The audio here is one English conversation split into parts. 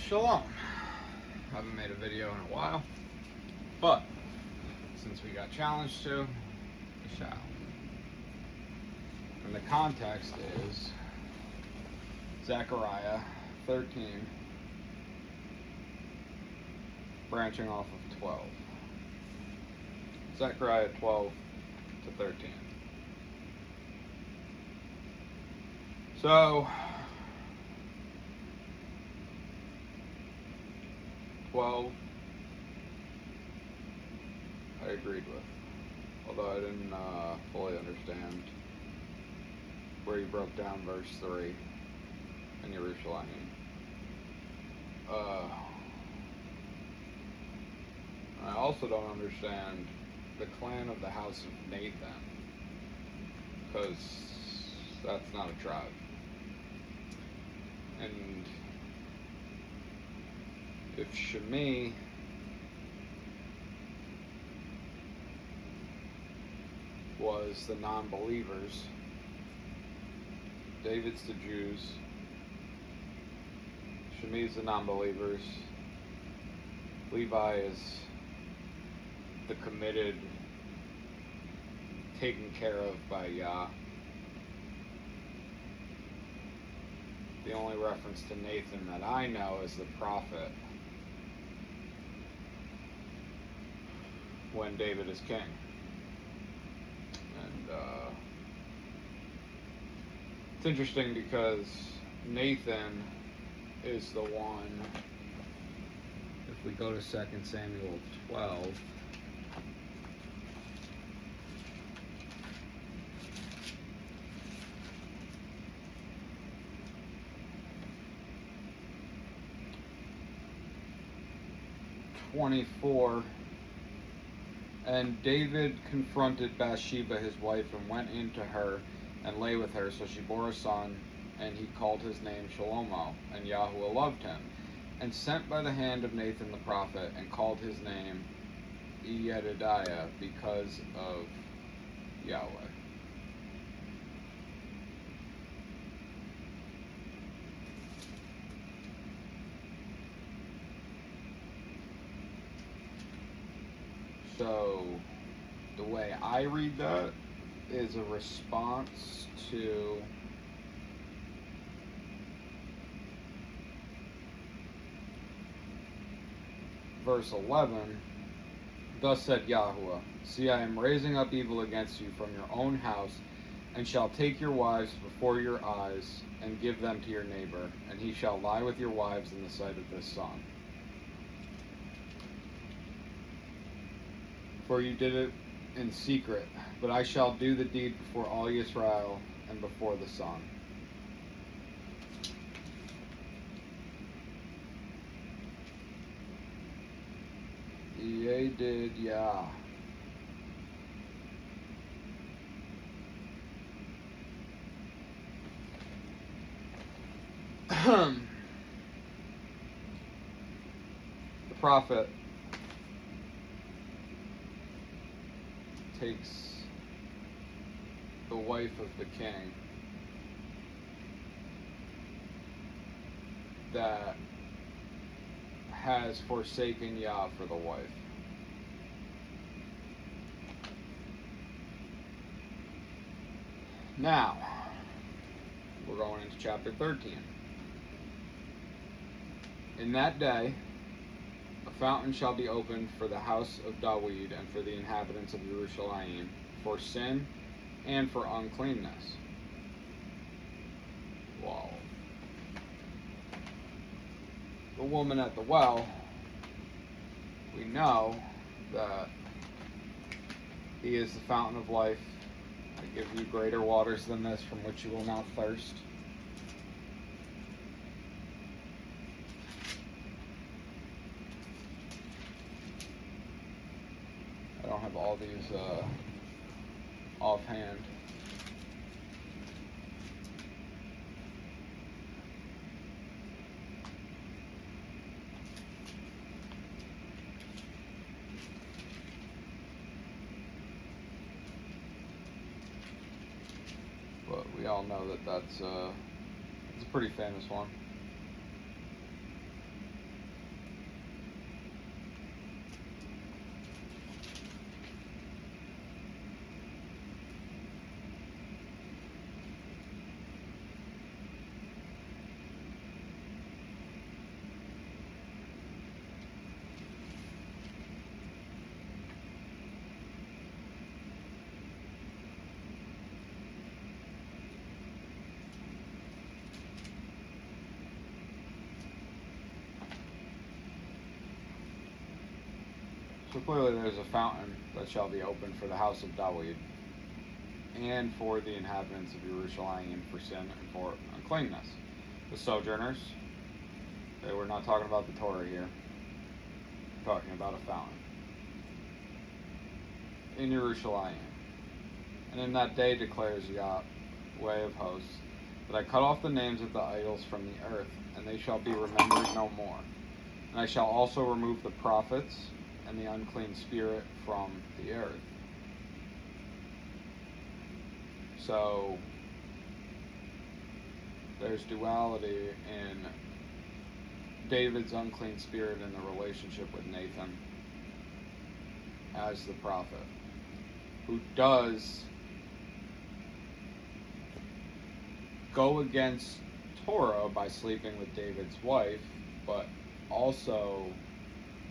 Shalom. Haven't made a video in a while, but since we got challenged to, we shall. And the context is Zechariah 13, branching off of 12. Zechariah 12 to 13. So, 12, I agreed with, although I didn't fully understand where you broke down verse 3 in Jerusalem. I also don't understand the clan of the house of Nathan, because that's not a tribe. And if Shemi was the non-believers, David's the Jews, Shemi's the non-believers, Levi is the committed, taken care of by Yah. The only reference to Nathan that I know is the prophet when David is king. And it's interesting because Nathan is the one, if we go to 2 Samuel 12, and David confronted Bathsheba his wife and went into her and lay with her. So she bore a son, and he called his name Shalomo, and Yahuwah loved him, and sent by the hand of Nathan the prophet, and called his name Yedidiah, because of Yahweh. So, the way I read that is a response to verse 11. Thus said Yahuwah, see, I am raising up evil against you from your own house, and shall take your wives before your eyes, and give them to your neighbor, and he shall lie with your wives in the sight of this sun. For you did it in secret, but I shall do the deed before all Israel and before the sun. Ye did Yah. The prophet takes the wife of the king that has forsaken Yah for the wife. Now, we're going into chapter 13. In that day, a fountain shall be opened for the house of Dawid and for the inhabitants of Jerusalem, for sin and for uncleanness. Wow. The woman at the well, we know that he is the fountain of life. I give you greater waters than this, from which you will not thirst. I don't have all these offhand. But we all know that it's a pretty famous one. So clearly there's a fountain that shall be opened for the house of David, and for the inhabitants of Jerusalem, for sin and for uncleanness. The sojourners, we're not talking about the Torah here, we're talking about a fountain in Jerusalem. And in that day declares Yahweh of hosts, that I cut off the names of the idols from the earth, and they shall be remembered no more. And I shall also remove the prophets and the unclean spirit from the earth. So there's duality in David's unclean spirit and the relationship with Nathan as the prophet, who does go against Torah by sleeping with David's wife, but also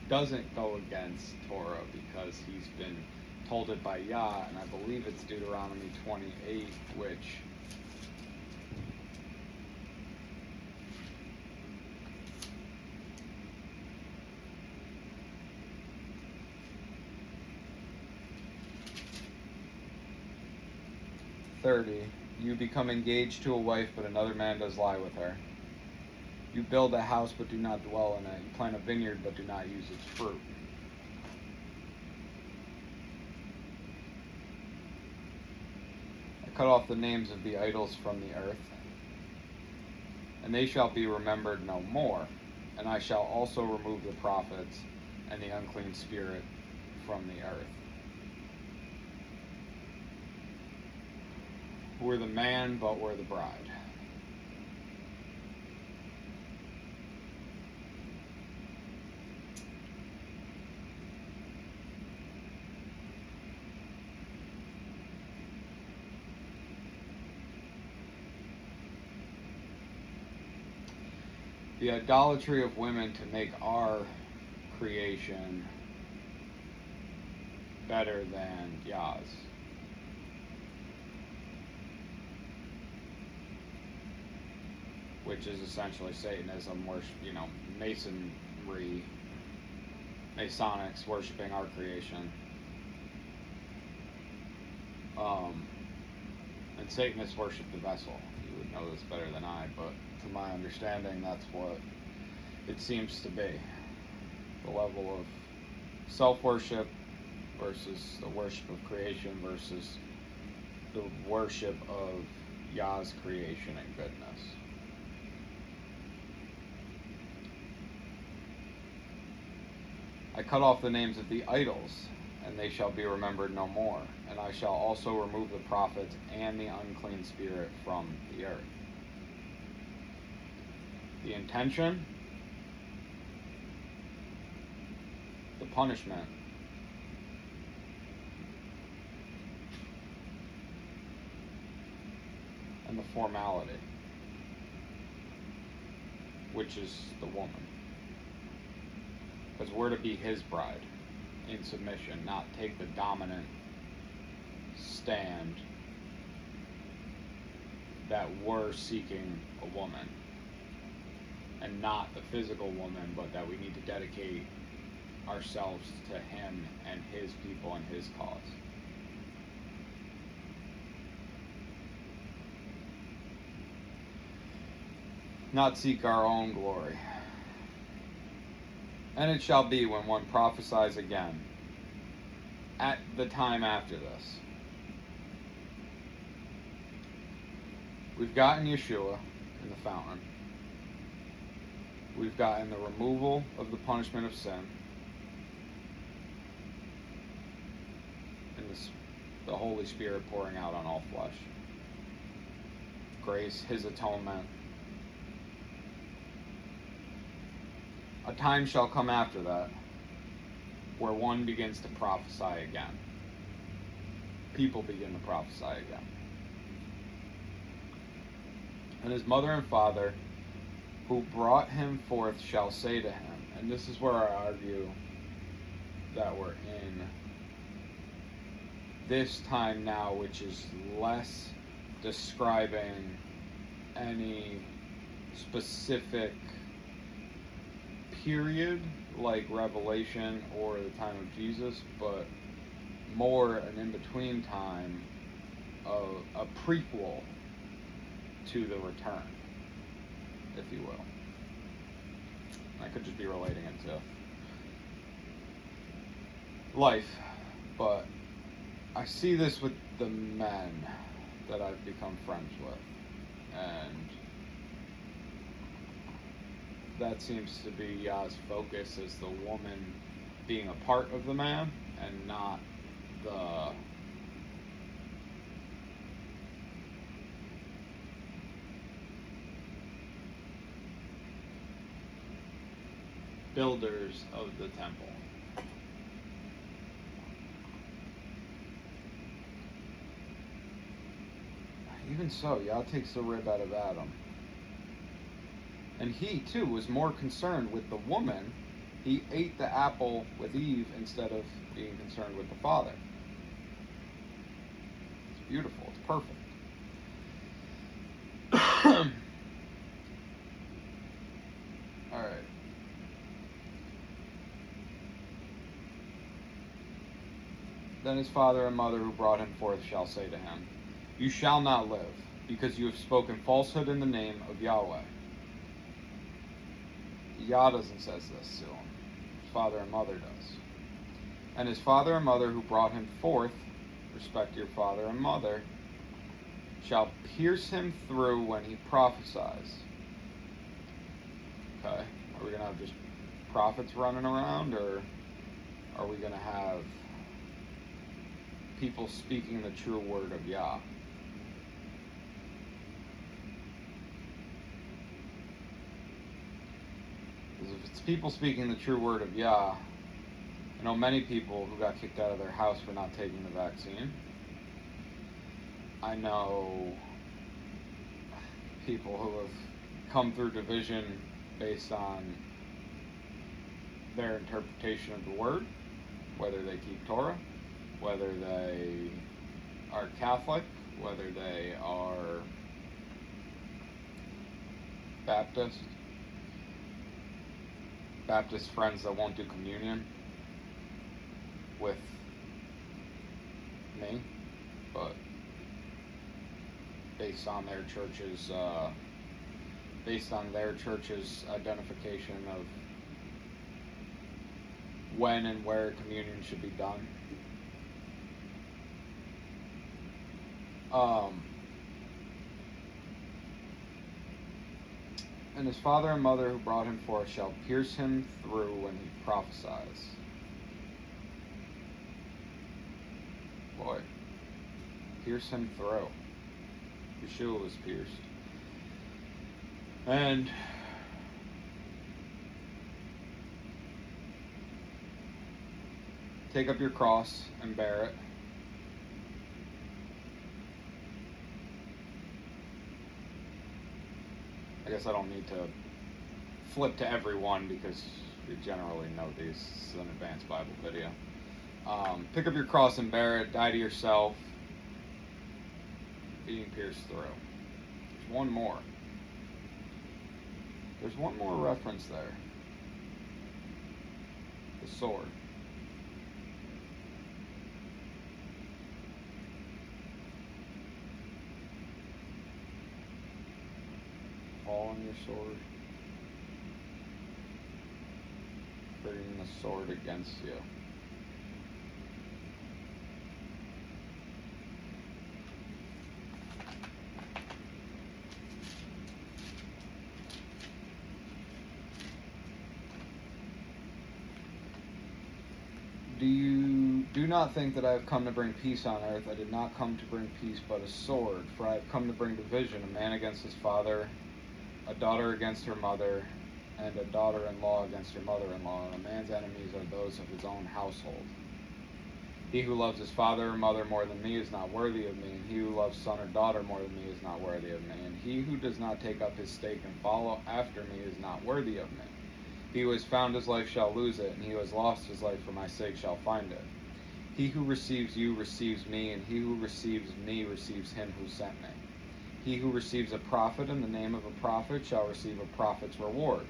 doesn't go against Torah because he's been told it by Yah, and I believe it's Deuteronomy 28, which you become engaged to a wife, but another man does lie with her. You build a house, but do not dwell in it. You plant a vineyard, but do not use its fruit. I cut off the names of the idols from the earth, and they shall be remembered no more. And I shall also remove the prophets and the unclean spirit from the earth. We're the man, but we're the bride. The idolatry of women to make our creation better than Yah's. Which is essentially Satanism, Masonry, Masonics worshiping our creation. And Satanists worship the vessel. You would know this better than I, but to my understanding, that's what it seems to be. The level of self-worship versus the worship of creation versus the worship of Yah's creation and goodness. I cut off the names of the idols, and they shall be remembered no more. And I shall also remove the prophets and the unclean spirit from the earth. The intention, the punishment, and the formality, which is the woman. Because we're to be his bride in submission, not take the dominant stand that we're seeking a woman. And not the physical woman, but that we need to dedicate ourselves to him and his people and his cause. Not seek our own glory. And it shall be when one prophesies again, at the time after this. We've gotten Yeshua in the fountain. We've gotten the removal of the punishment of sin. And the Holy Spirit pouring out on all flesh. Grace, his atonement. A time shall come after that where one begins to prophesy again. People begin to prophesy again. And his mother and father, who brought him forth, shall say to him, and this is where I argue that we're in this time now, which is less describing any specific period like Revelation or the time of Jesus, but more an in-between time of a prequel to the return, if you will. I could just be relating it to life, but I see this with the men that I've become friends with, and that seems to be Yah's focus, is the woman being a part of the man and not the builders of the temple. Even so, Yah takes the rib out of Adam. And he, too, was more concerned with the woman. He ate the apple with Eve instead of being concerned with the father. It's beautiful. It's perfect. All right. Then his father and mother who brought him forth shall say to him, You shall not live, because you have spoken falsehood in the name of Yahweh. Yah doesn't say this to him. His father and mother does. And his father and mother who brought him forth, respect your father and mother, shall pierce him through when he prophesies. Okay, are we going to have just prophets running around, or are we going to have people speaking the true word of Yah? Because if it's people speaking the true word of Yah, I know many people who got kicked out of their house for not taking the vaccine. I know people who have come through division based on their interpretation of the word, whether they keep Torah, whether they are Catholic, whether they are Baptist friends that won't do communion with me, but based on their church's identification of when and where communion should be done. And his father and mother who brought him forth shall pierce him through when he prophesies. Boy, pierce him through. Yeshua was pierced. And take up your cross and bear it. I guess I don't need to flip to everyone because we generally know these. This is an advanced Bible video. Pick up your cross and bear it. Die to yourself. Being pierced through. There's one more. There's one more reference there. The sword. Fall on your sword. Bringing the sword against you. Do not think that I have come to bring peace on earth. I did not come to bring peace, but a sword. For I have come to bring division, a man against his father, a daughter against her mother, and a daughter-in-law against her mother-in-law. And a man's enemies are those of his own household. He who loves his father or mother more than me is not worthy of me, and he who loves son or daughter more than me is not worthy of me. And he who does not take up his stake and follow after me is not worthy of me. He who has found his life shall lose it, and he who has lost his life for my sake shall find it. He who receives you receives me, and he who receives me receives him who sent me. He who receives a prophet in the name of a prophet shall receive a prophet's reward.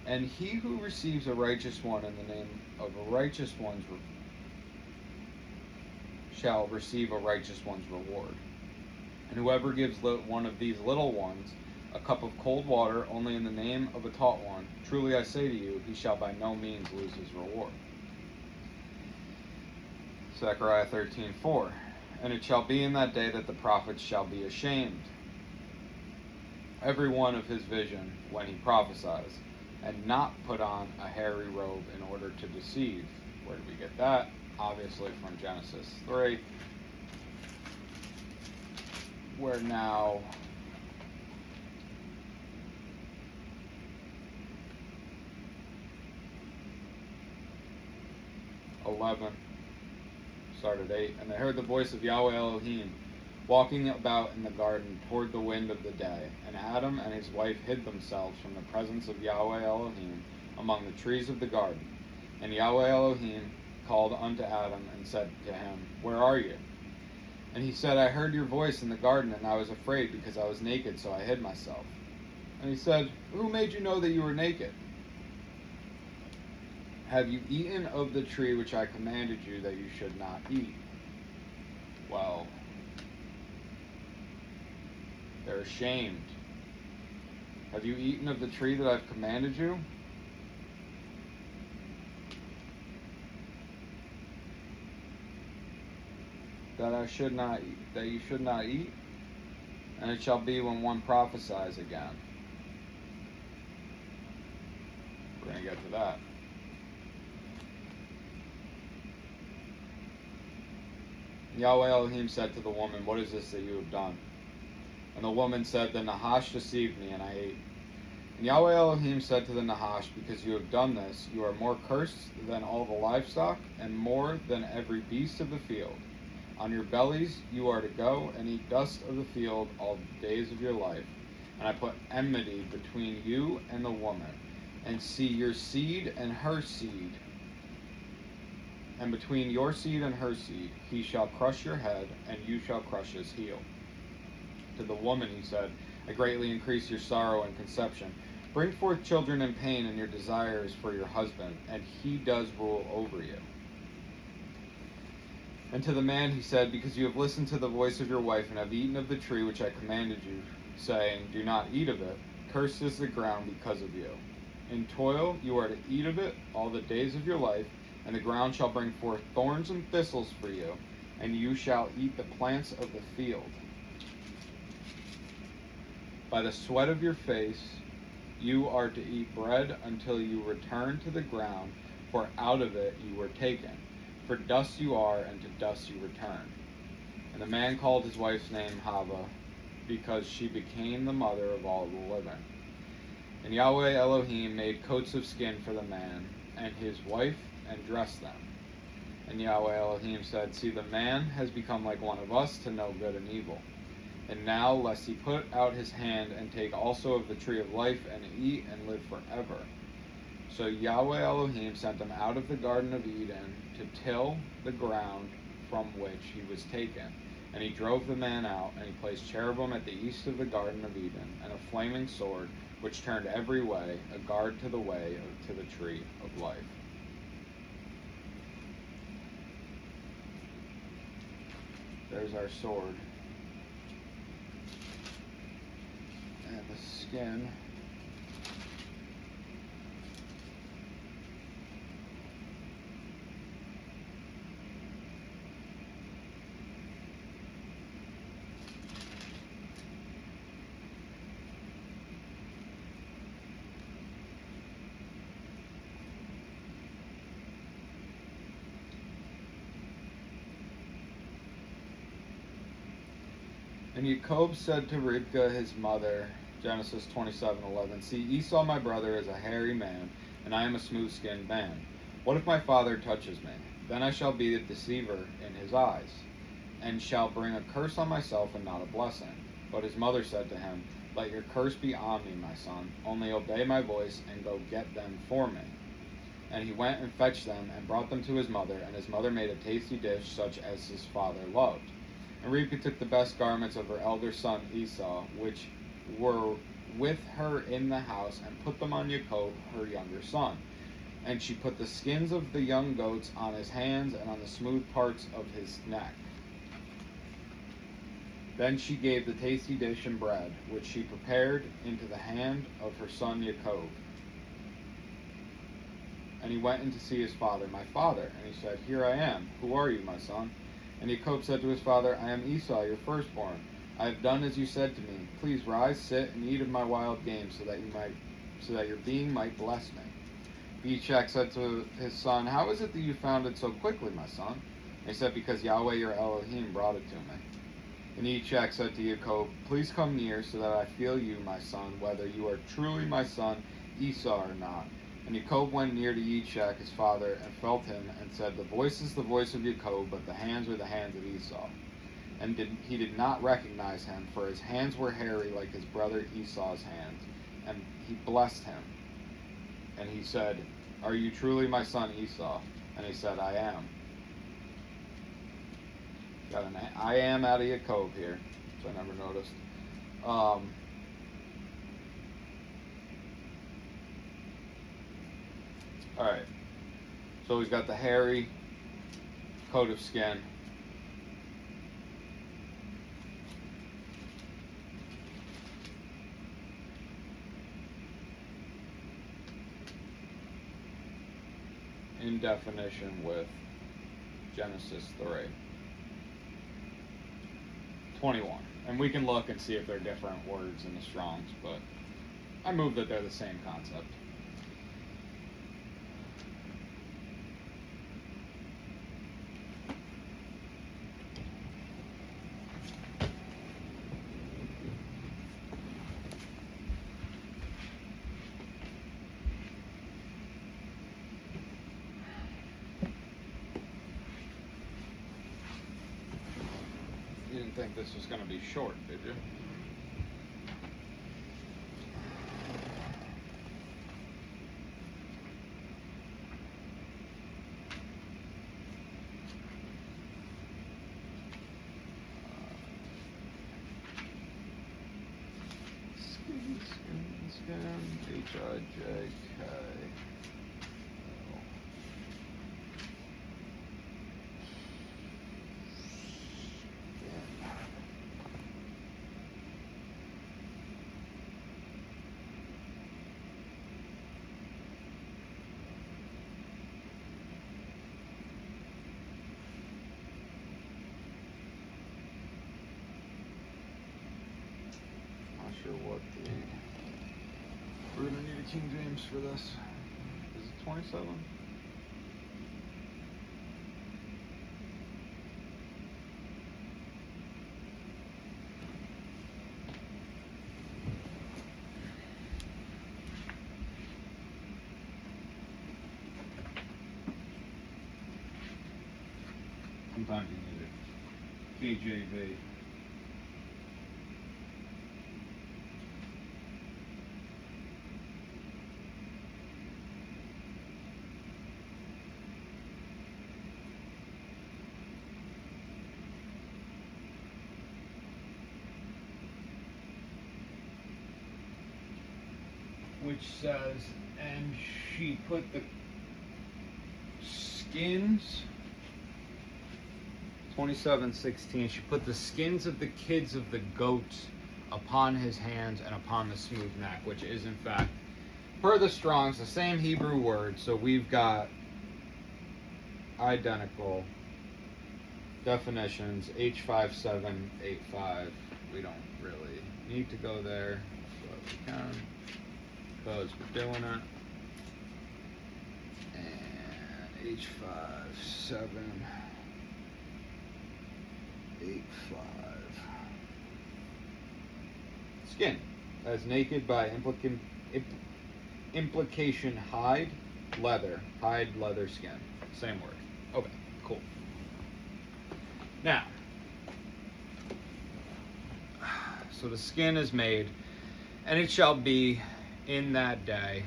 And he who receives a righteous one in the name of a righteous one's shall receive a righteous one's reward. And whoever gives one of these little ones a cup of cold water only in the name of a taught one, truly I say to you, he shall by no means lose his reward. Zechariah 13:4. And it shall be in that day that the prophets shall be ashamed, every one of his vision when he prophesies, and not put on a hairy robe in order to deceive. Where do we get that? Obviously from Genesis 3, where now start at 8. And they heard the voice of Yahweh Elohim walking about in the garden toward the wind of the day. And Adam and his wife hid themselves from the presence of Yahweh Elohim among the trees of the garden. And Yahweh Elohim called unto Adam and said to him, Where are you? And he said, I heard your voice in the garden, and I was afraid because I was naked, so I hid myself. And he said, Who made you know that you were naked? Have you eaten of the tree which I commanded you that you should not eat? Well, they're ashamed. Have you eaten of the tree that I've commanded you? That you should not eat? And it shall be when one prophesies again. We're going to get to that. Yahweh Elohim said to the woman, What is this that you have done? And the woman said, The Nahash deceived me, and I ate. And Yahweh Elohim said to the Nahash, Because you have done this, you are more cursed than all the livestock, and more than every beast of the field. On your bellies you are to go, and eat dust of the field all the days of your life. And I put enmity between you and the woman, and see your seed and her seed. And between your seed and her seed, he shall crush your head, and you shall crush his heel. To the woman he said, I greatly increase your sorrow and conception. Bring forth children in pain, and your desires for your husband, and he does rule over you. And to the man he said, Because you have listened to the voice of your wife, and have eaten of the tree which I commanded you, saying, Do not eat of it, cursed is the ground because of you. In toil you are to eat of it all the days of your life, and the ground shall bring forth thorns and thistles for you, and you shall eat the plants of the field. By the sweat of your face you are to eat bread until you return to the ground, for out of it you were taken. For dust you are, and to dust you return. And the man called his wife's name Hava, because she became the mother of all the living. And Yahweh Elohim made coats of skin for the man and his wife, and dressed them. And Yahweh Elohim said, See, the man has become like one of us to know good and evil. And now, lest he put out his hand and take also of the tree of life and eat and live forever. So Yahweh Elohim sent him out of the Garden of Eden to till the ground from which he was taken. And he drove the man out, and he placed cherubim at the east of the Garden of Eden, and a flaming sword, which turned every way, a guard to the way to the tree of life. There's our sword. And the skin. And Jacob said to Rivkah his mother, Genesis 27:11, See, Esau my brother is a hairy man, and I am a smooth-skinned man. What if my father touches me? Then I shall be a deceiver in his eyes, and shall bring a curse on myself and not a blessing. But his mother said to him, Let your curse be on me, my son. Only obey my voice, and go get them for me. And he went and fetched them, and brought them to his mother, and his mother made a tasty dish such as his father loved. And Rivkah took the best garments of her elder son Esau, which were with her in the house and put them on Jacob, her younger son. And she put the skins of the young goats on his hands and on the smooth parts of his neck. Then she gave the tasty dish and bread, which she prepared, into the hand of her son Jacob. And he went in to see his father. My father. And he said, Here I am. Who are you, my son? And Jacob said to his father, I am Esau, your firstborn. I have done as you said to me. Please rise, sit, and eat of my wild game, so that your being might bless me. Eshek said to his son, How is it that you found it so quickly, my son? And he said, Because Yahweh your Elohim brought it to me. And Eshek said to Jacob, Please come near, so that I feel you, my son, whether you are truly my son Esau or not. And Jacob went near to Eshek his father, and felt him, and said, The voice is the voice of Jacob, but the hands are the hands of Esau. And he did not recognize him, for his hands were hairy like his brother Esau's hands. And he blessed him. And he said, Are you truly my son Esau? And he said, I am. Got an I am out of Jacob here, which I never noticed. Alright. So he's got the hairy coat of skin. In definition with Genesis 3. 21. And we can look and see if they're different words in the Strongs, but I move that they're the same concept. You didn't think this was going to be short, did you? Skin, H-I-J-K. Sure what the we're gonna need a King James for this. Is it 27? Sometimes you need it. KJV. Which says, and she put the skins, 27:16, she put the skins of the kids of the goats upon his hands and upon the smooth neck, which is in fact, per the Strongs, the same Hebrew word. So we've got identical definitions, H5785. We don't really need to go there, but we can, because we're doing it. And H5785. Skin, as naked by implication, hide, leather, skin. Same word. Okay, cool. Now, so the skin is made, and it shall be in that day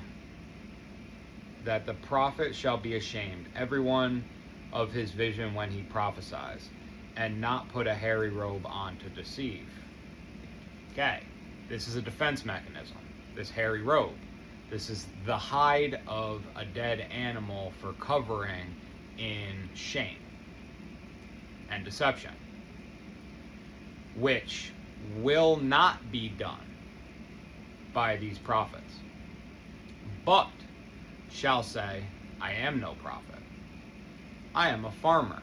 that the prophet shall be ashamed, everyone of his vision when he prophesies, and not put a hairy robe on to deceive. Okay, This is a defense mechanism. This hairy robe. This is the hide of a dead animal for covering in shame and deception, which will not be done by these prophets, but shall say, I am no prophet. I am a farmer,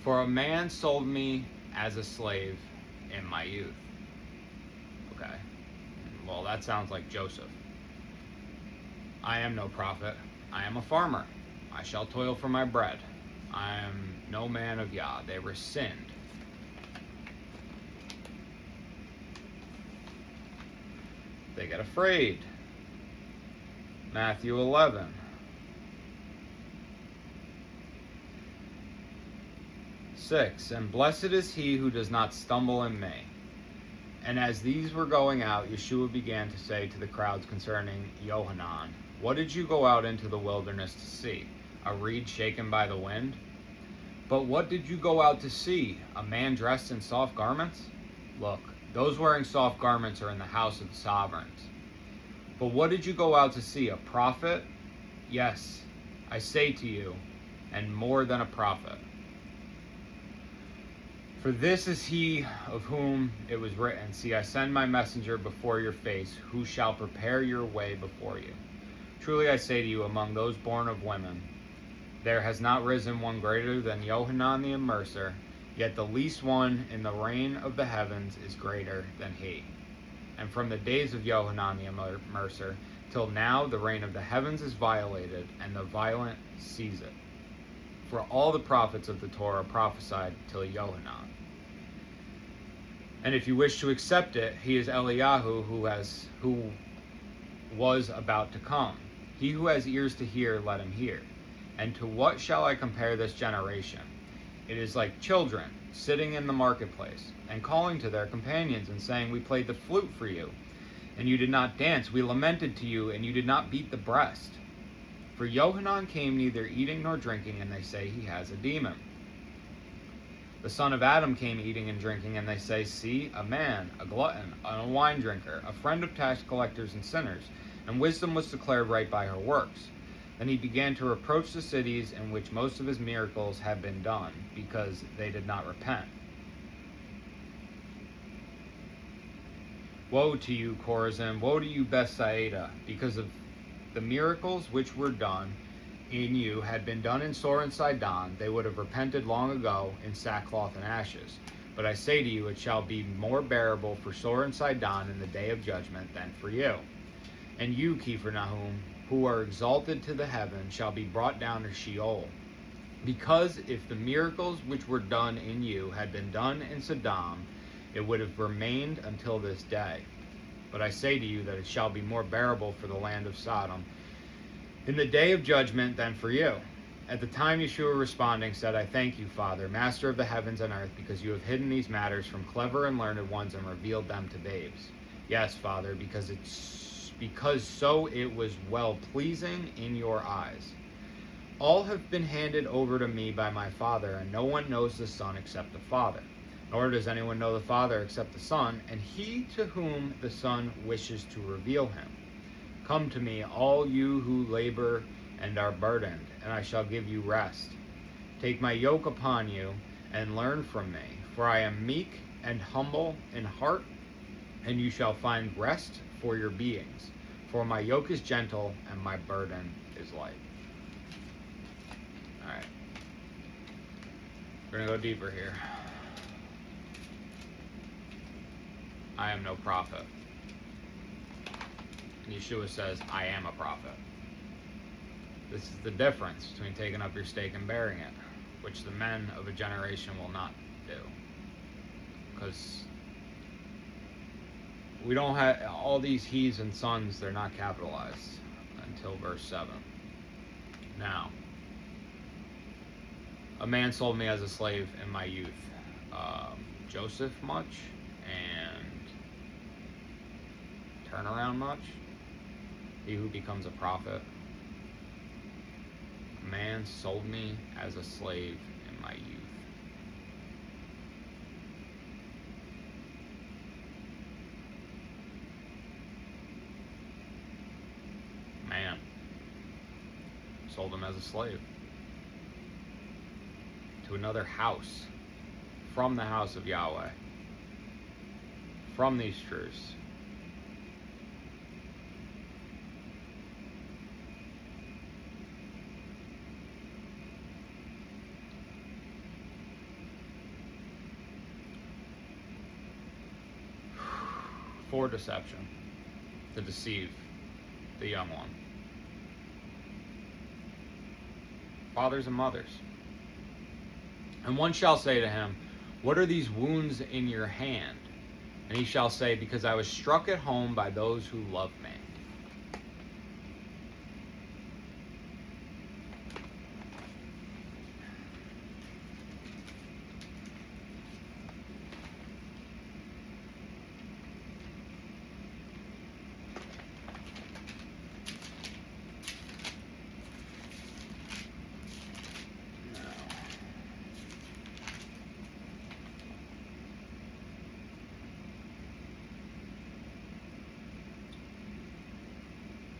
for a man sold me as a slave in my youth. Okay, well, that sounds like Joseph. I am no prophet. I am a farmer. I shall toil for my bread. I am no man of Yah. They rescind. They get afraid. Matthew 11. And blessed is he who does not stumble in me. And as these were going out, Yeshua began to say to the crowds concerning Yohanan, what did you go out into the wilderness to see? A reed shaken by the wind? But what did you go out to see? A man dressed in soft garments? Look, those wearing soft garments are in the house of the sovereigns. But what did you go out to see? A prophet? Yes, I say to you, and more than a prophet. For this is he of whom it was written, see, I send my messenger before your face, who shall prepare your way before you. Truly I say to you, among those born of women, there has not risen one greater than Yohanan the Immerser, yet the least one in the reign of the heavens is greater than he. And from the days of Yohanan the Immerser till now the reign of the heavens is violated, and the violent seize it. For all the prophets of the Torah prophesied till Yohanan. And if you wish to accept it, he is Eliyahu who was about to come. He who has ears to hear, let him hear. And to what shall I compare this generation? It is like children sitting in the marketplace, and calling to their companions, and saying, we played the flute for you, and you did not dance. We lamented to you, and you did not beat the breast. For Yohanan came neither eating nor drinking, and they say he has a demon. The son of Adam came eating and drinking, and they say, see, a man, a glutton, and a wine drinker, a friend of tax collectors and sinners. And wisdom was declared right by her works. Then he began to reproach the cities in which most of his miracles had been done, because they did not repent. Woe to you, Chorazin! Woe to you, Bethsaida! Because of the miracles which were done in you had been done in Sor and Sidon, they would have repented long ago in sackcloth and ashes. But I say to you, it shall be more bearable for Sor and Sidon in the day of judgment than for you. And you, Kepher-Nahum, who are exalted to the heaven, shall be brought down to Sheol. Because if the miracles which were done in you had been done in Sodom, it would have remained until this day. But I say to you that it shall be more bearable for the land of Sodom in the day of judgment than for you. At the time Yeshua responding said, I thank you, Father, Master of the heavens and earth, because you have hidden these matters from clever and learned ones and revealed them to babes. Yes, Father, because so it was well-pleasing in your eyes. All have been handed over to me by my Father, and no one knows the Son except the Father. Nor does anyone know the Father except the Son, and he to whom the Son wishes to reveal him. Come to me, all you who labor and are burdened, and I shall give you rest. Take my yoke upon you, and learn from me, for I am meek and humble in heart, and you shall find rest for your beings. For my yoke is gentle, and my burden is light. Alright. We're going to go deeper here. I am no prophet. And Yeshua says, I am a prophet. This is the difference between taking up your stake and bearing it, which the men of a generation will not do. Because we don't have all these he's and sons, they're not capitalized until verse 7. Now, a man sold me as a slave in my youth. Joseph much? And turnaround much? He who becomes a prophet. A man sold me as a slave in my youth. sold him as a slave to another house from the house of Yahweh, from these truths. For deception, to deceive the young one. Fathers and mothers. And one shall say to him, what are these wounds in your hand? And he shall say, because I was struck at home by those who love me.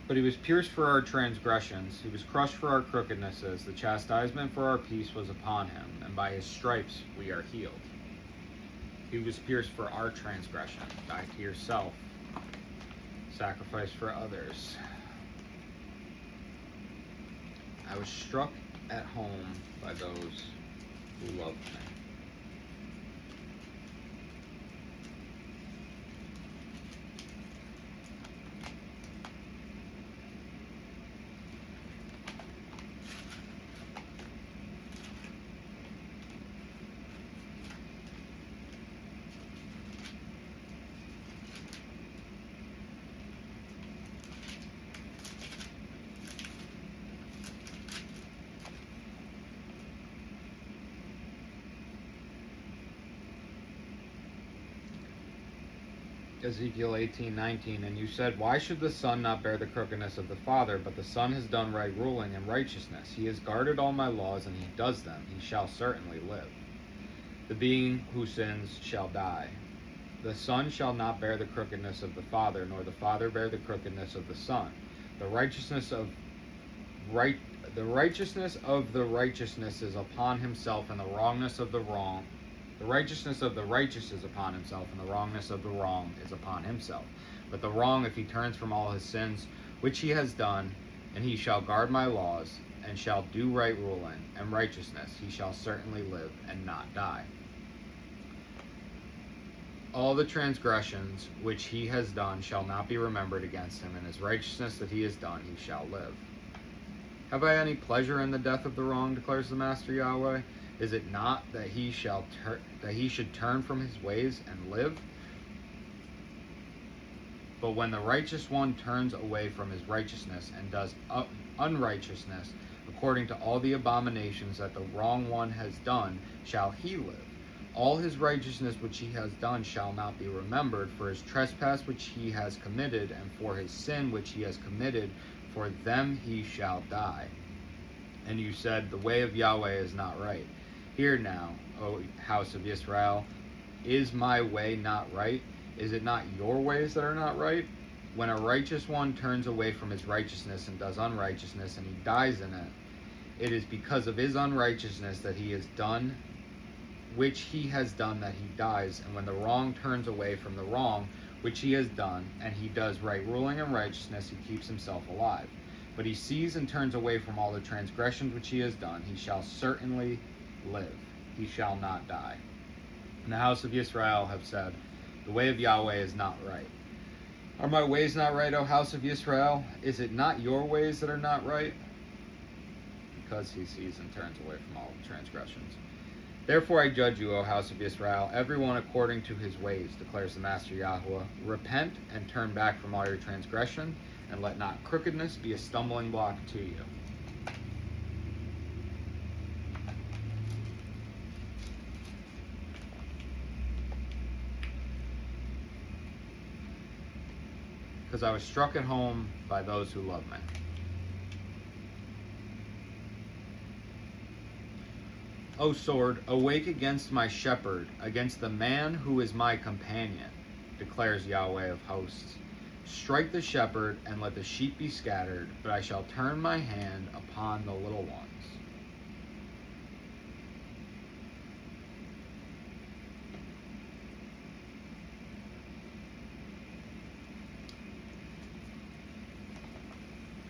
But he was pierced for our transgressions, he was crushed for our crookednesses, the chastisement for our peace was upon him, and by his stripes we are healed. He was pierced for our transgression, die to yourself, sacrifice for others. I was struck at home by those who loved me. Ezekiel 18:19, and you said, why should the son not bear the crookedness of the father? But the son has done right ruling and righteousness. He has guarded all my laws, and he does them. He shall certainly live. The being who sins shall die. The son shall not bear the crookedness of the father, nor the father bear the crookedness of the son. The righteousness of the righteousness is upon himself, and the wrongness of the wrong. The righteousness of the righteous is upon himself, and the wrongness of the wrong is upon himself. But the wrong, if he turns from all his sins, which he has done, and he shall guard my laws, and shall do right ruling and righteousness, he shall certainly live and not die. All the transgressions which he has done shall not be remembered against him, and his righteousness that he has done he shall live. Have I any pleasure in the death of the wrong, declares the Master Yahweh? Is it not that he should turn from his ways and live? But when the righteous one turns away from his righteousness and does unrighteousness, according to all the abominations that the wrong one has done, shall he live. All his righteousness which he has done shall not be remembered, for his trespass which he has committed, and for his sin which he has committed, for them he shall die. And you said, the way of Yahweh is not right. Hear now, O house of Israel, is my way not right? Is it not your ways that are not right? When a righteous one turns away from his righteousness and does unrighteousness, and he dies in it, it is because of his unrighteousness that he has done, which he has done, that he dies. And when the wrong turns away from the wrong which he has done, and he does right ruling and righteousness, he keeps himself alive. But he sees and turns away from all the transgressions which he has done, he shall certainly live, he shall not die. And the house of Israel have said, the way of Yahweh is not right. Are my ways not right, O house of Israel? Is it not your ways that are not right? Because he sees and turns away from all the transgressions. Therefore I judge you, O house of Israel, everyone according to his ways, declares the Master Yahweh. Repent and turn back from all your transgression, and let not crookedness be a stumbling block to you. Because I was struck at home by those who love me. O sword, awake against my shepherd, against the man who is my companion, declares Yahweh of hosts. strike the shepherd, and let the sheep be scattered, but I shall turn my hand upon the little ones.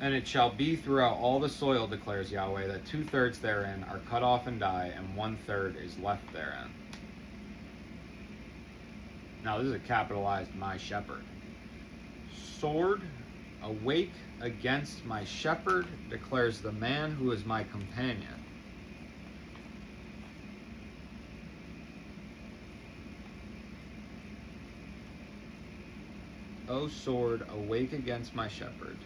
And it shall be throughout all the soil, declares Yahweh, that 2/3 therein are cut off and die, and 1/3 is left therein. Now this is a capitalized my shepherd. Sword, awake against my shepherd, declares the man who is my companion. O sword, awake against my shepherd,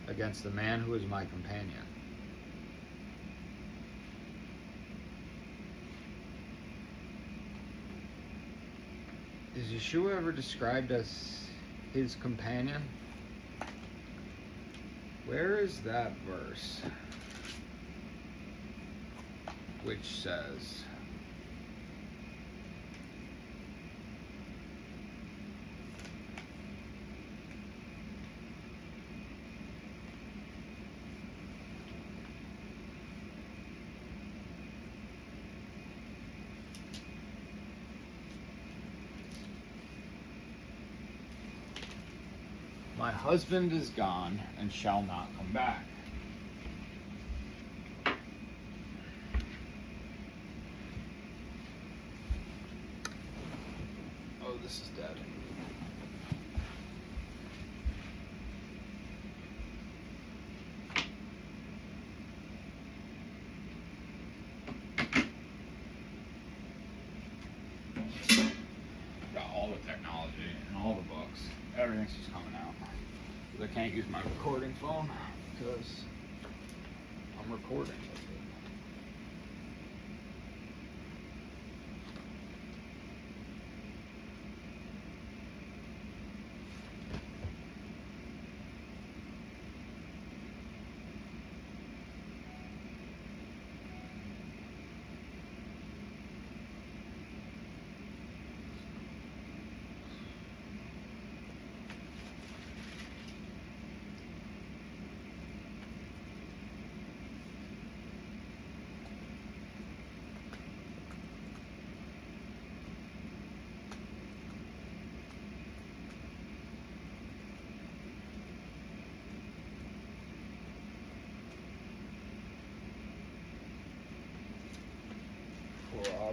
against the man who is my companion. Is Yeshua ever described as his companion? Where is that verse which says, my husband is gone and shall not come back? Oh, this is dead. Got all the technology and all the books. Everything's just coming out. I can't use my recording phone because I'm recording with it.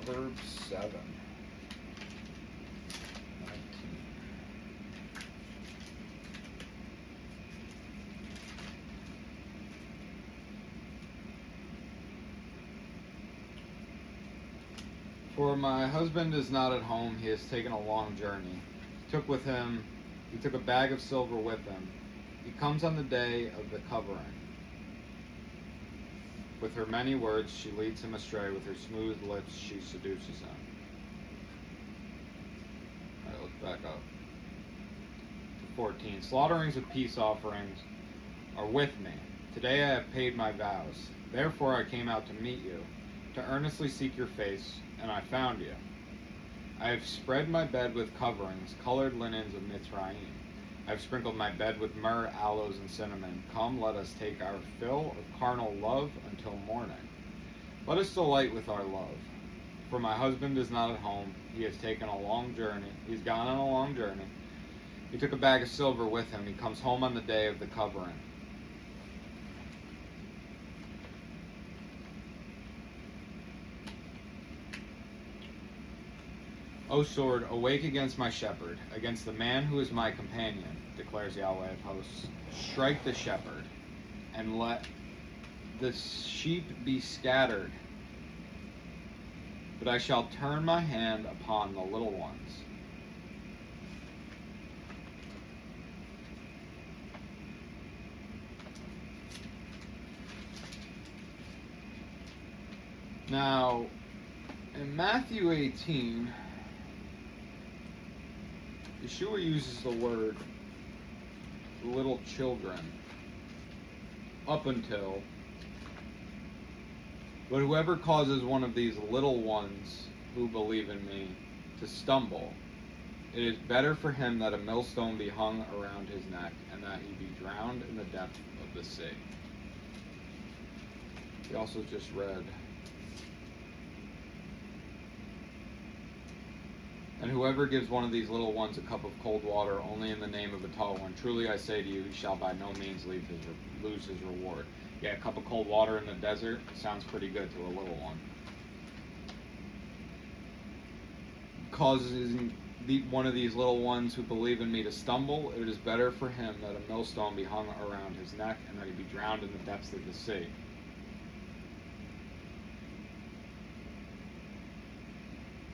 Proverbs 7. 19. For my husband is not at home, he has taken a long journey. He took a bag of silver with him. He comes on the day of the covering. With her many words, she leads him astray. With her smooth lips, she seduces him. All right, let's back up to 14. Slaughterings of peace offerings are with me. Today I have paid my vows. Therefore I came out to meet you, to earnestly seek your face, and I found you. I have spread my bed with coverings, colored linens of Mitzrayim. I have sprinkled my bed with myrrh, aloes, and cinnamon. Come, let us take our fill of carnal love until morning. Let us delight with our love. For my husband is not at home. He has taken a long journey. He's gone on a long journey. He took a bag of silver with him. He comes home on the day of the covering. O sword, awake against my shepherd, against the man who is my companion, declares Yahweh of hosts. Strike the shepherd, and let the sheep be scattered. But I shall turn my hand upon the little ones. Now, in Matthew 18, Yeshua uses the word little children up until, but whoever causes one of these little ones who believe in me to stumble, It is better for him that a millstone be hung around his neck, and that he be drowned in the depth of the sea. We also just read, and whoever gives one of these little ones a cup of cold water only in the name of a tall one, truly I say to you, he shall by no means lose his reward. Yeah, a cup of cold water in the desert sounds pretty good to a little one. Causes one of these little ones who believe in me to stumble, it is better for him that a millstone be hung around his neck and that he be drowned in the depths of the sea.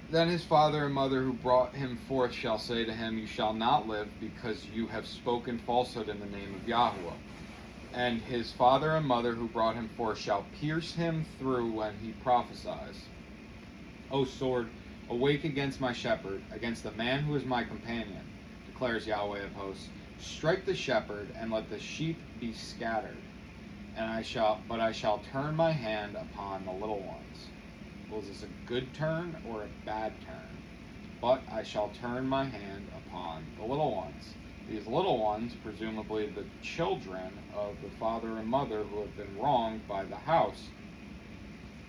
Then his father and mother who brought him forth shall say to him, you shall not live, because you have spoken falsehood in the name of Yahweh. And his father and mother who brought him forth shall pierce him through when he prophesies. O sword, awake against my shepherd, against the man who is my companion, declares Yahweh of hosts. Strike the shepherd, and let the sheep be scattered. But I shall turn my hand upon the little ones. Well, is this a good turn or a bad turn? But I shall turn my hand upon the little ones. These little ones, presumably the children of the father and mother who have been wronged by the house,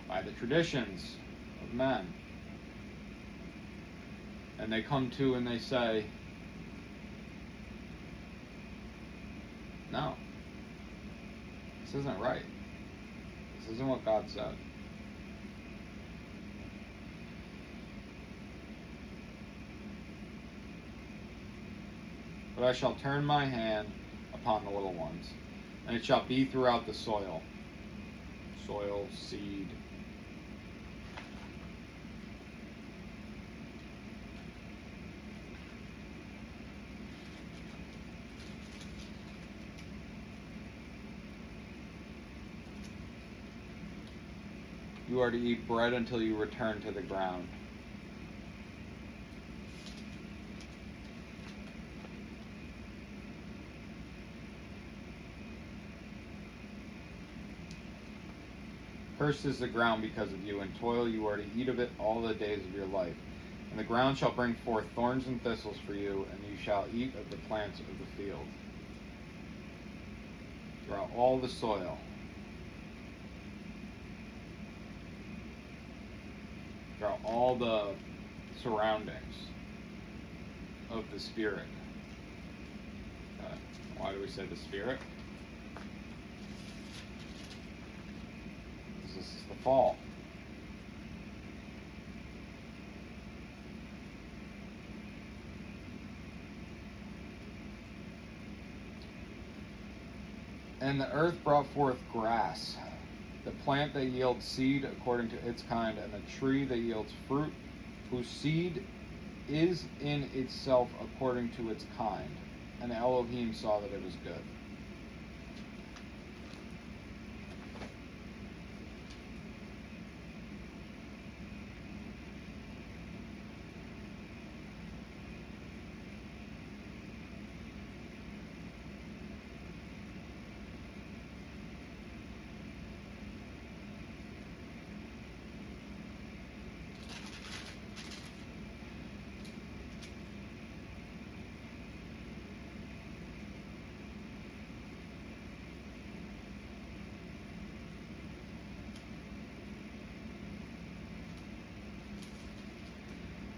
by the traditions of men. And they come to and they say, no, this isn't right. This isn't what God said. But I shall turn my hand upon the little ones, and it shall be throughout the soil. Soil, seed. You are to eat bread until you return to the ground. Cursed is the ground because of you, and toil you are to eat of it all the days of your life. And the ground shall bring forth thorns and thistles for you, and you shall eat of the plants of the field. Throughout all the soil, throughout all the surroundings of the Spirit. Why do we say the Spirit? This is the fall. And the earth brought forth grass, the plant that yields seed according to its kind, and the tree that yields fruit, whose seed is in itself according to its kind. And Elohim saw that it was good.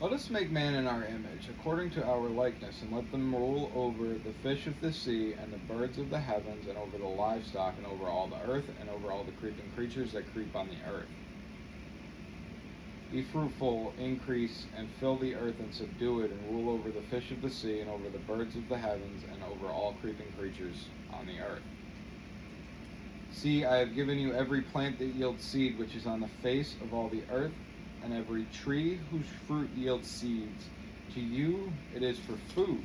Let us make man in our image, according to our likeness, and let them rule over the fish of the sea, and the birds of the heavens, and over the livestock, and over all the earth, and over all the creeping creatures that creep on the earth. Be fruitful, increase, and fill the earth, and subdue it, and rule over the fish of the sea, and over the birds of the heavens, and over all creeping creatures on the earth. See, I have given you every plant that yields seed, which is on the face of all the earth, and every tree whose fruit yields seeds. To you it is for food.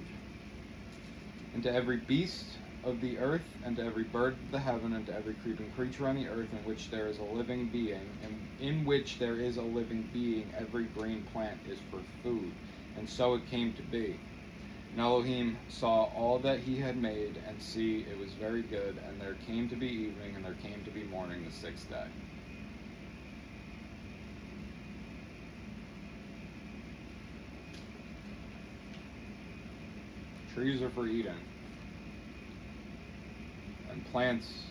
And to every beast of the earth, and to every bird of the heaven, and to every creeping creature on the earth in which there is a living being, every green plant is for food. And so it came to be. And Elohim saw all that he had made, and see, it was very good. And there came to be evening, and there came to be morning, the sixth day. trees are for eating, and plants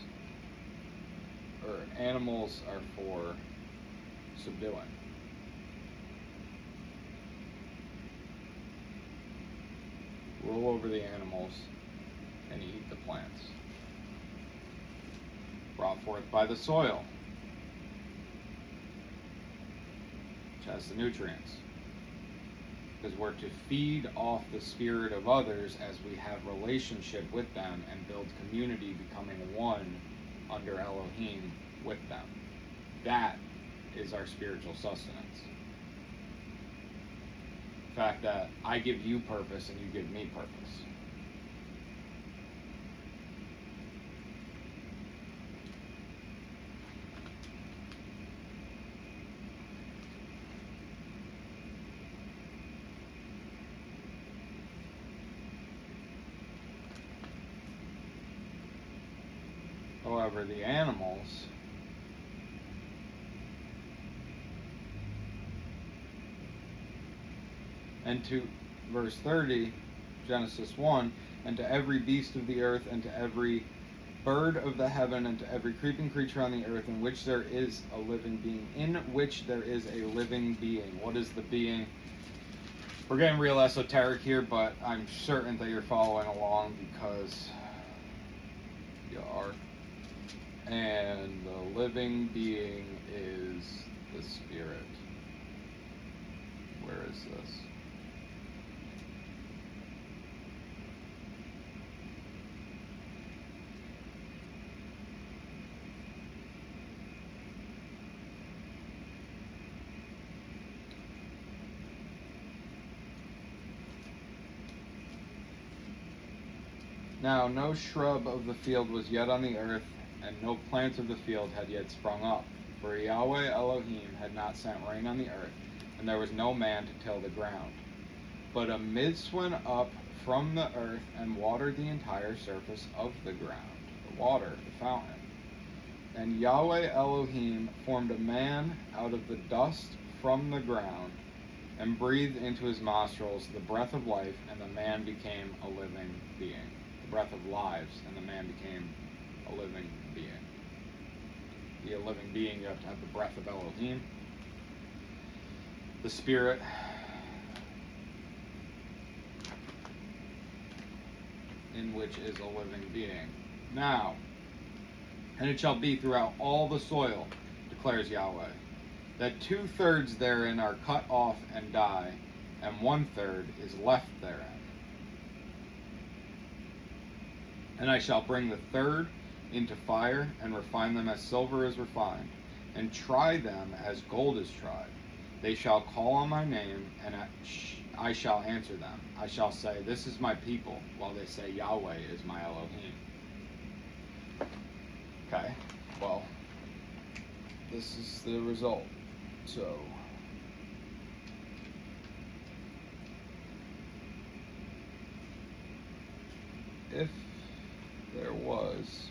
or animals are for subduing. Rule over the animals and eat the plants. Brought forth by the soil, which has the nutrients. Because we're to feed off the spirit of others as we have relationship with them and build community, becoming one under Elohim with them. That is our spiritual sustenance. The fact that I give you purpose and you give me purpose. However, the animals and to verse 30, Genesis 1, and to every beast of the earth, and to every bird of the heaven, and to every creeping creature on the earth, in which there is a living being. In which there is a living being. What is the being? We're getting real esoteric here, but I'm certain that you're following along because you are. And the living being is the Spirit. Where is this? Now no shrub of the field was yet on the earth, and no plant of the field had yet sprung up, for Yahweh Elohim had not sent rain on the earth, and there was no man to till the ground. But a mist went up from the earth and watered the entire surface of the ground, the water, the fountain. And Yahweh Elohim formed a man out of the dust from the ground, and breathed into his nostrils the breath of life, and the man became a living being. The breath of lives, and the man became a living being. To be a living being, you have to have the breath of Elohim, the Spirit, in which is a living being. Now, and it shall be throughout all the soil, declares Yahweh, that 2/3 therein are cut off and die, and 1/3 is left therein. And I shall bring the third into fire, and refine them as silver is refined, and try them as gold is tried. They shall call on my name, and I shall answer them. I shall say, this is my people, while they say, Yahweh is my Elohim. Okay, well, this is the result. So, if there was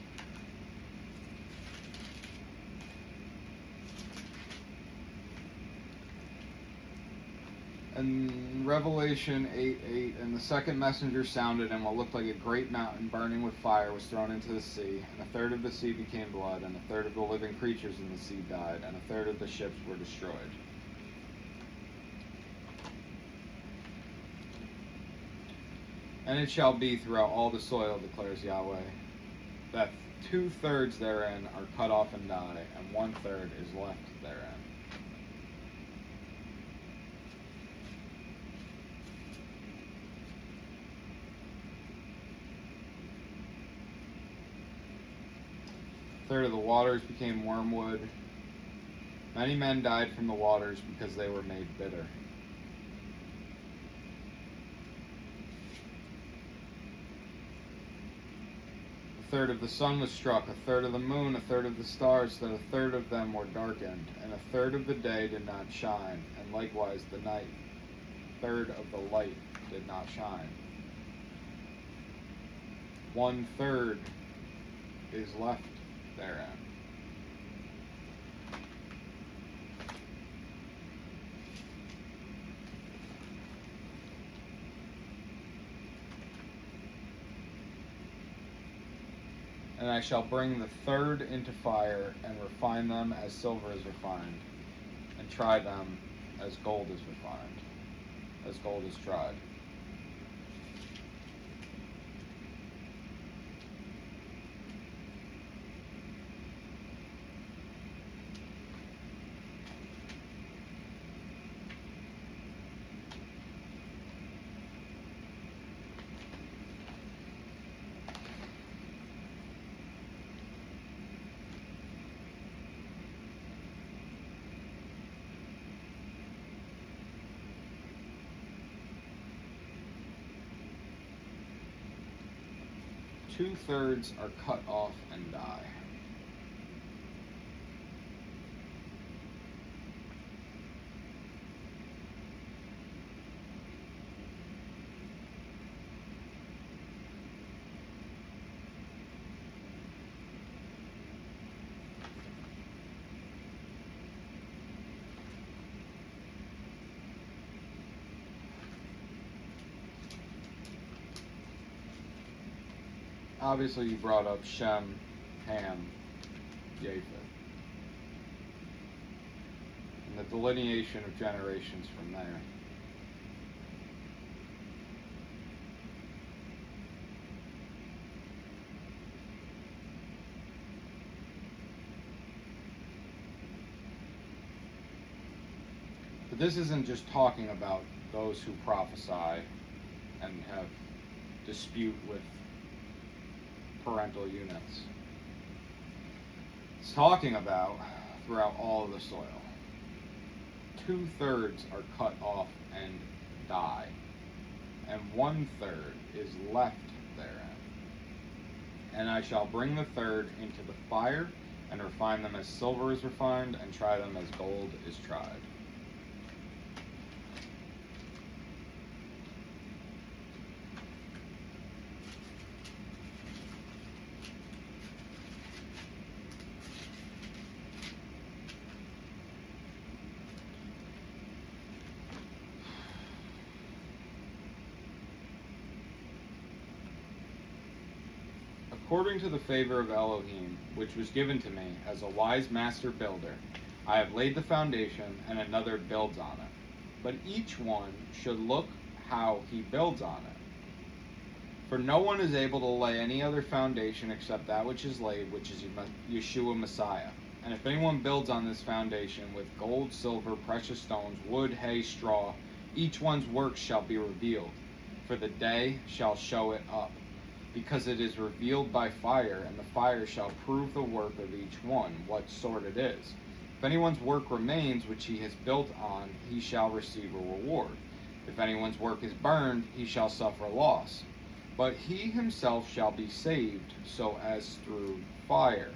in Revelation 8:8, and the second messenger sounded, and what looked like a great mountain burning with fire was thrown into the sea, and 1/3 of the sea became blood, and 1/3 of the living creatures in the sea died, and 1/3 of the ships were destroyed. And it shall be throughout all the soil, declares Yahweh, that 2/3 therein are cut off and die, and 1/3 is left therein. A 1/3 of the waters became wormwood. Many men died from the waters because they were made bitter. A 1/3 of the sun was struck, 1/3 of the moon, 1/3 of the stars, so that 1/3 of them were darkened, and 1/3 of the day did not shine, and likewise the night, 1/3 of the light did not shine. 1/3 is left therein. And I shall bring the third into fire, and refine them as silver is refined, and try them as gold is refined, as gold is tried. Two-thirds are cut off and die. Obviously, you brought up Shem, Ham, Japheth, and the delineation of generations from there. But this isn't just talking about those who prophesy and have dispute with parental units. It's talking about throughout all of the soil. Two-thirds are cut off and die, and one-third is left therein. And I shall bring the third into the fire, and refine them as silver is refined, and try them as gold is tried. According to the favor of Elohim, which was given to me as a wise master builder, I have laid the foundation, and another builds on it. But each one should look how he builds on it. For no one is able to lay any other foundation except that which is laid, which is Yeshua Messiah. And if anyone builds on this foundation with gold, silver, precious stones, wood, hay, straw, each one's work shall be revealed, for the day shall show it up. Because it is revealed by fire, and the fire shall prove the work of each one, what sort it is. If anyone's work remains which he has built on, he shall receive a reward. If anyone's work is burned, he shall suffer loss. But he himself shall be saved, so as through fire.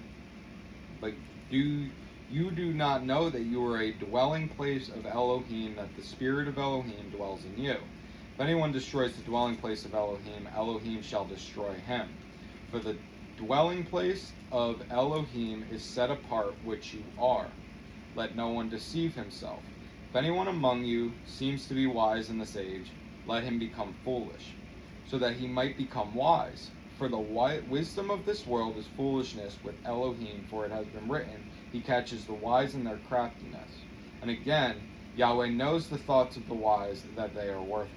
But you do not know that you are a dwelling place of Elohim, that the Spirit of Elohim dwells in you. If anyone destroys the dwelling place of Elohim, Elohim shall destroy him. For the dwelling place of Elohim is set apart, which you are. Let no one deceive himself. If anyone among you seems to be wise in this age, let him become foolish, so that he might become wise. For the wisdom of this world is foolishness with Elohim, for it has been written, he catches the wise in their craftiness. And again, Yahweh knows the thoughts of the wise, that they are worthless.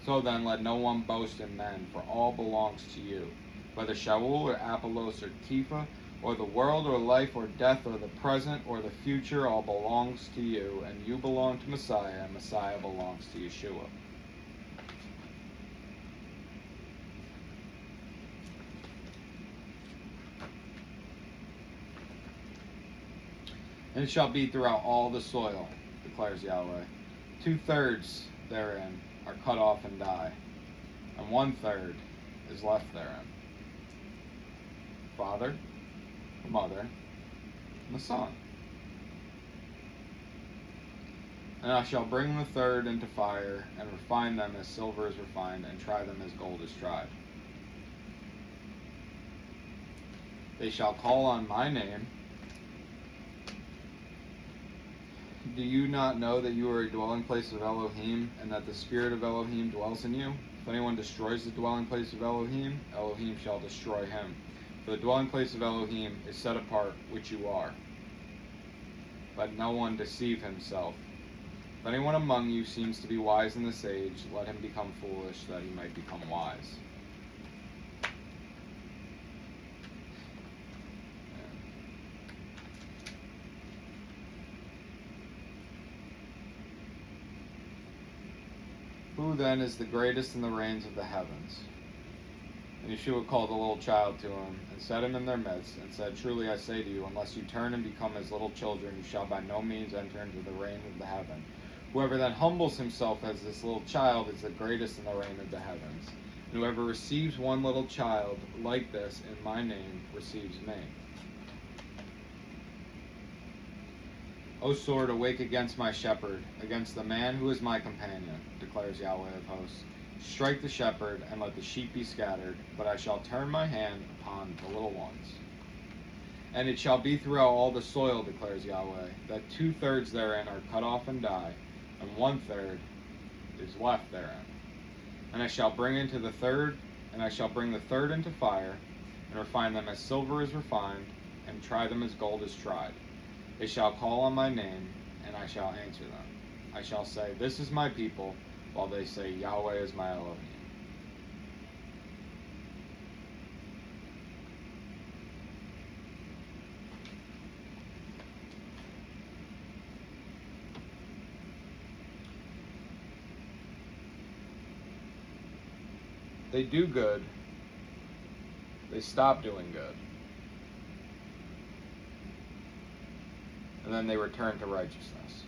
So then, let no one boast in men, for all belongs to you. Whether Shaul or Apollos or Kepha, or the world or life or death or the present or the future, all belongs to you, and you belong to Messiah, and Messiah belongs to Yeshua. And it shall be throughout all the soil, declares Yahweh. Two-thirds therein are cut off and die, and one-third is left therein. Father, the mother, and the son. And I shall bring the third into fire, and refine them as silver is refined, and try them as gold is tried. They shall call on my name. Do you not know that you are a dwelling place of Elohim, and that the Spirit of Elohim dwells in you? If anyone destroys the dwelling place of Elohim, Elohim shall destroy him. For the dwelling place of Elohim is set apart, which you are. Let no one deceive himself. If anyone among you seems to be wise in this age, let him become foolish, that he might become wise. Who then is the greatest in the reigns of the heavens? And Yeshua called a little child to him, and set him in their midst, and said, Truly I say to you, unless you turn and become as little children, you shall by no means enter into the reign of the heaven. Whoever then humbles himself as this little child is the greatest in the reign of the heavens. And whoever receives one little child like this in my name receives me. O sword, awake against my shepherd, against the man who is my companion, declares Yahweh of hosts. Strike the shepherd, and let the sheep be scattered, but I shall turn my hand upon the little ones. And it shall be throughout all the soil, declares Yahweh, that 2/3 therein are cut off and die, and 1/3 is left therein. And I shall bring the third into fire, and refine them as silver is refined, and try them as gold is tried. They shall call on my name, and I shall answer them. I shall say, This is my people, while they say, Yahweh is my Elohim. They do good, they stop doing good, and then they return to righteousness.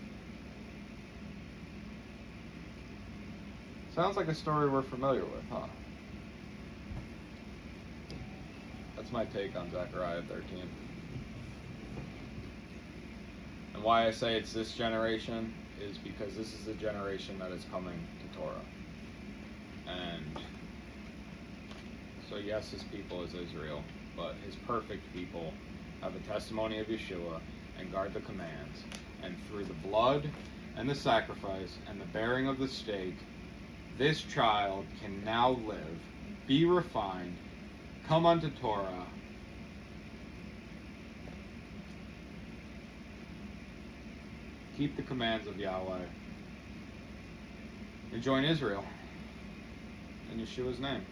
Sounds like a story we're familiar with, huh? That's my take on Zechariah 13. And why I say it's this generation is because this is the generation that is coming to Torah. And so yes, his people is Israel, but his perfect people have the testimony of Yeshua and guard the commands. And through the blood and the sacrifice and the bearing of the stake, this child can now live, be refined, come unto Torah, keep the commands of Yahweh, and join Israel in Yeshua's name.